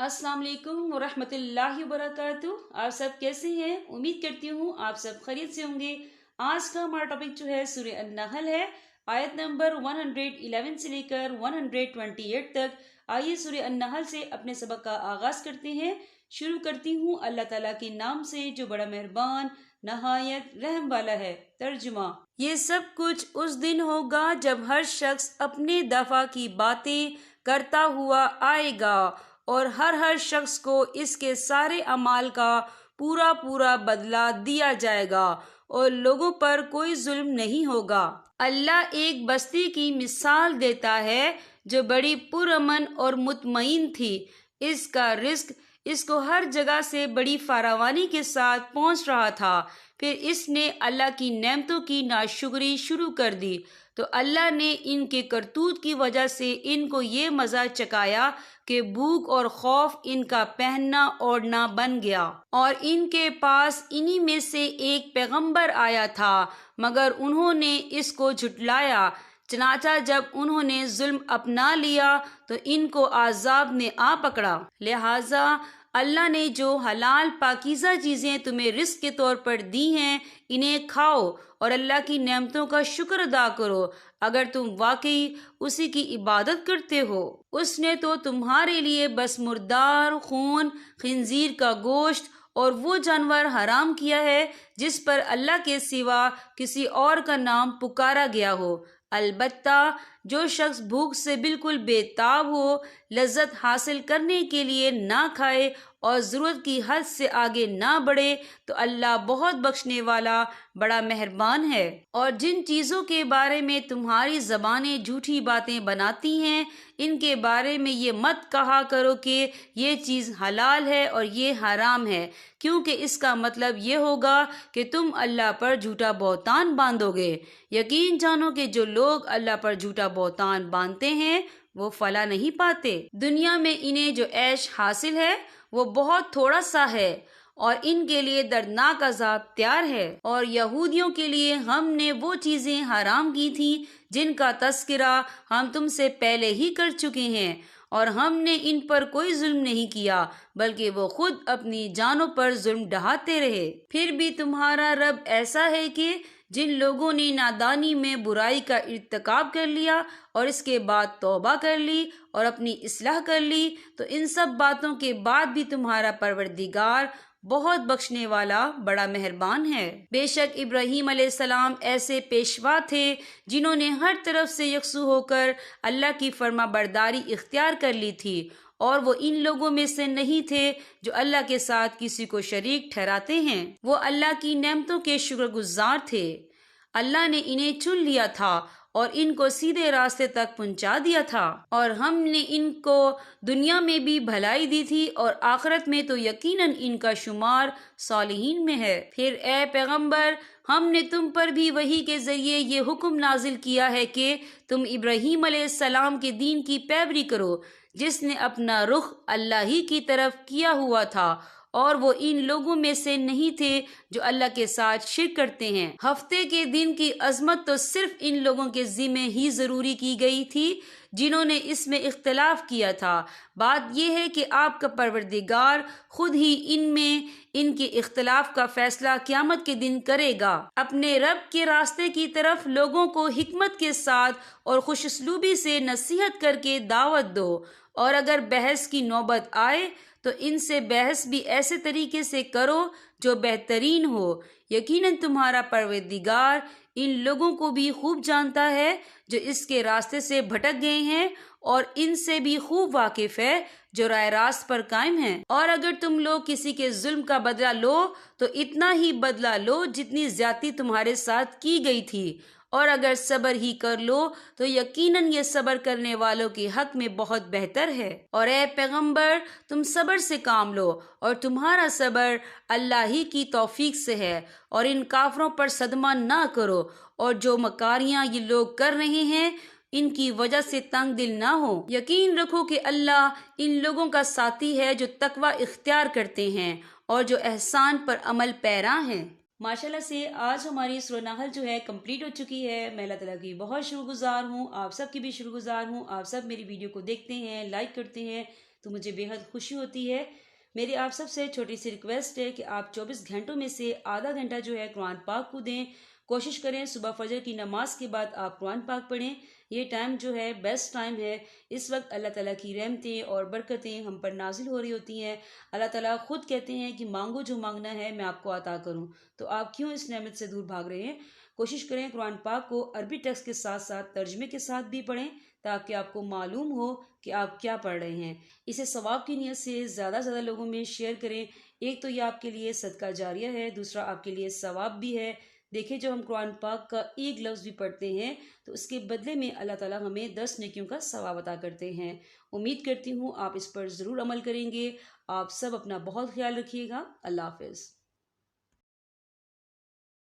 अस्सलाम वालेकुम वरहमतुल्लाहि वबरकातुहू। आप सब कैसे हैं? उम्मीद करती हूँ आप सब खैरियत से होंगे। आज का हमारा टॉपिक जो है सूरह अन-नहल है, आयत नंबर 111 से लेकर 128 तक। आइए सूरह अन-नहल से अपने सबक का आगाज करते हैं। शुरू करती हूँ अल्लाह ताला के नाम से जो बड़ा मेहरबान नहायत रहम वाला है। तर्जुमा। ये सब कुछ उस दिन होगा जब हर शख्स अपने दफा की बातें करता हुआ आएगा और हर शख्स को इसके सारे अमाल का पूरा पूरा बदला दिया जाएगा और लोगों पर कोई जुल्म नहीं होगा। अल्लाह एक बस्ती की मिसाल देता है जो बड़ी पुरअमन और मुतमईन थी। इसका रिस्क इसको हर जगह से बड़ी फरावानी के साथ पहुंच रहा था। फिर इसने अल्लाह की नेमतों की नाशुक्री शुरू कर दी तो अल्लाह ने इनके करतूत की वजह से इनको ये मज़ा चकाया कि भूख और खौफ इनका पहनना ओढ़ना बन गया। और इनके पास इन्हीं में से एक पैगंबर आया था मगर उन्होंने इसको झुटलाया। चनाचा जब उन्होंने जुल्म अपना लिया तो इनको आज़ाब ने आ पकड़ा। लिहाजा अल्लाह ने जो हलाल पाकीज़ा चीज़ें तुम्हें रिस्क के तौर पर दी हैं इन्हें खाओ और अल्लाह की नेमतों का शुक्र अदा करो अगर तुम वाकई उसी की इबादत करते हो। उसने तो तुम्हारे लिए बस मुर्दार खून, खिंजीर का गोश्त और वो जानवर हराम किया है जिस पर अल्लाह के सिवा किसी और का नाम पुकारा गया हो। अलबत्ता जो शख्स भूख से बिल्कुल बेताब हो, लज्जत हासिल करने के लिए ना खाए और ज़रूरत की हद से आगे ना बढ़े तो अल्लाह बहुत बख्शने वाला बड़ा मेहरबान है। और जिन चीज़ों के बारे में तुम्हारी ज़बानें झूठी बातें बनाती हैं इनके बारे में ये मत कहा करो कि ये चीज़ हलाल है और ये हराम है, क्योंकि इसका मतलब ये होगा कि तुम अल्लाह पर झूठा बहतान बांधोगे। यकीन जानो कि जो लोग अल्लाह पर झूठा बहतान बांधते हैं वो फला नहीं पाते। दुनिया में इन्हें जो ऐश हासिल है वो बहुत थोड़ा सा है और इनके लिए दर्दनाक अज़ाब तैयार है। और यहूदियों के लिए हमने वो चीज़ें हराम की थी जिनका तस्करा हम तुमसे पहले ही कर चुके हैं और हमने इन पर कोई जुल्म नहीं किया बल्कि वो खुद अपनी जानों पर जुल्म ढहाते रहे। फिर भी तुम्हारा रब ऐसा है कि जिन लोगों ने नादानी में बुराई का इर्तिकाब कर लिया और इसके बाद तौबा कर ली और अपनी इस्लाह कर ली तो इन सब बातों के बाद भी तुम्हारा परवरदिगार बहुत बख्शने वाला बड़ा मेहरबान है। बेशक इब्राहीम अलैहिस्सलाम ऐसे पेशवा थे जिन्होंने हर तरफ से यकसू होकर अल्लाह की फर्मा बरदारी इख्तियार कर ली थी और वो इन लोगों में से नहीं थे जो अल्लाह के साथ किसी को शरीक ठहराते हैं। वो अल्लाह की नेमतों के शुक्रगुजार थे। अल्लाह ने इन्हें चुन लिया था और इनको सीधे रास्ते तक पहुंचा दिया था और हमने इनको दुनिया में भी भलाई दी थी और आखिरत में तो यकीनन इनका शुमार सालिहीन में है। फिर ए पैगंबर, हमने तुम पर भी वही के जरिए ये हुक्म नाजिल किया है कि तुम इब्राहीम अलैहिस्सलाम के दीन की पैरवी करो जिसने अपना रुख अल्लाह ही की तरफ किया हुआ था और वो इन लोगों में से नहीं थे जो अल्लाह के साथ शिर्क करते हैं। हफ्ते के दिन की अजमत तो सिर्फ इन लोगों के जिम्मे ही जरूरी की गई थी जिन्होंने इसमें इख्तलाफ किया था। बात यह है कि आपका परवरदिगार खुद ही इनमें इनके इख्तलाफ का फैसला क़यामत के दिन करेगा। अपने रब के रास्ते की तरफ लोगों को हिकमत के साथ और खुशउस्लूबी से नसीहत करके दावत दो और अगर बहस की नौबत आए तो इनसे बहस भी ऐसे तरीके से करो जो बेहतरीन हो। यकीनन तुम्हारा परवरदिगार इन लोगों को भी खूब जानता है जो इसके रास्ते से भटक गए हैं और इनसे भी खूब वाकिफ है जो राय रास्त पर कायम है। और अगर तुम लोग किसी के जुल्म का बदला लो तो इतना ही बदला लो जितनी ज्यादती तुम्हारे साथ की गई थी और अगर सब्र ही कर लो तो यकीनन ये सब्र करने वालों के हक में बहुत बेहतर है। और ए पैगंबर, तुम सब्र से काम लो और तुम्हारा सब्र अल्लाह ही की तौफीक से है और इन काफरों पर सदमा ना करो और जो मकारियां ये लोग कर रहे हैं इनकी वजह से तंग दिल ना हो। यकीन रखो कि अल्लाह इन लोगों का साथी है जो तकवा इख्तियार करते हैं और जो एहसान पर अमल पैरा हैं। माशाल्लाह से आज हमारी सूरह नहल जो है कंप्लीट हो चुकी है। मैं अल्लाह ताला की बहुत शुक्रगुजार हूँ, आप सब की भी शुक्रगुजार हूँ। आप सब मेरी वीडियो को देखते हैं, लाइक करते हैं, تو مجھے بےحد خوشی ہوتی ہے۔ میری آپ سب سے چھوٹی سی ریکویسٹ ہے کہ آپ 24 گھنٹوں میں سے آدھا گھنٹہ جو ہے قرآن پاک کو دیں۔ کوشش کریں صبح فجر کی نماز کے بعد آپ قرآن پاک پڑھیں۔ یہ ٹائم جو ہے بیسٹ ٹائم ہے۔ اس وقت اللہ تعالیٰ کی رحمتیں اور برکتیں ہم پر نازل ہو رہی ہوتی ہیں۔ اللہ تعالیٰ خود کہتے ہیں کہ مانگو جو مانگنا ہے میں آپ کو عطا کروں، تو آپ کیوں اس نعمت سے دور بھاگ رہے ہیں؟ کوشش کریں قرآن پاک کو عربی ٹیکسٹ کے ساتھ ساتھ ترجمے کے ساتھ بھی پڑھیں تاکہ آپ کو معلوم ہو کہ آپ کیا پڑھ رہے ہیں۔ اسے ثواب کی نیت سے زیادہ سے زیادہ لوگوں میں شیئر کریں۔ ایک تو یہ آپ کے لیے صدقہ جاریہ ہے، دوسرا آپ کے لیے ثواب بھی ہے۔ دیکھیں جب ہم قرآن پاک کا ایک لفظ بھی پڑھتے ہیں تو اس کے بدلے میں اللہ تعالیٰ ہمیں 10 نیکیوں کا ثواب عطا کرتے ہیں۔ امید کرتی ہوں آپ اس پر ضرور عمل کریں گے۔ آپ سب اپنا بہت خیال رکھیے گا۔ اللہ حافظ۔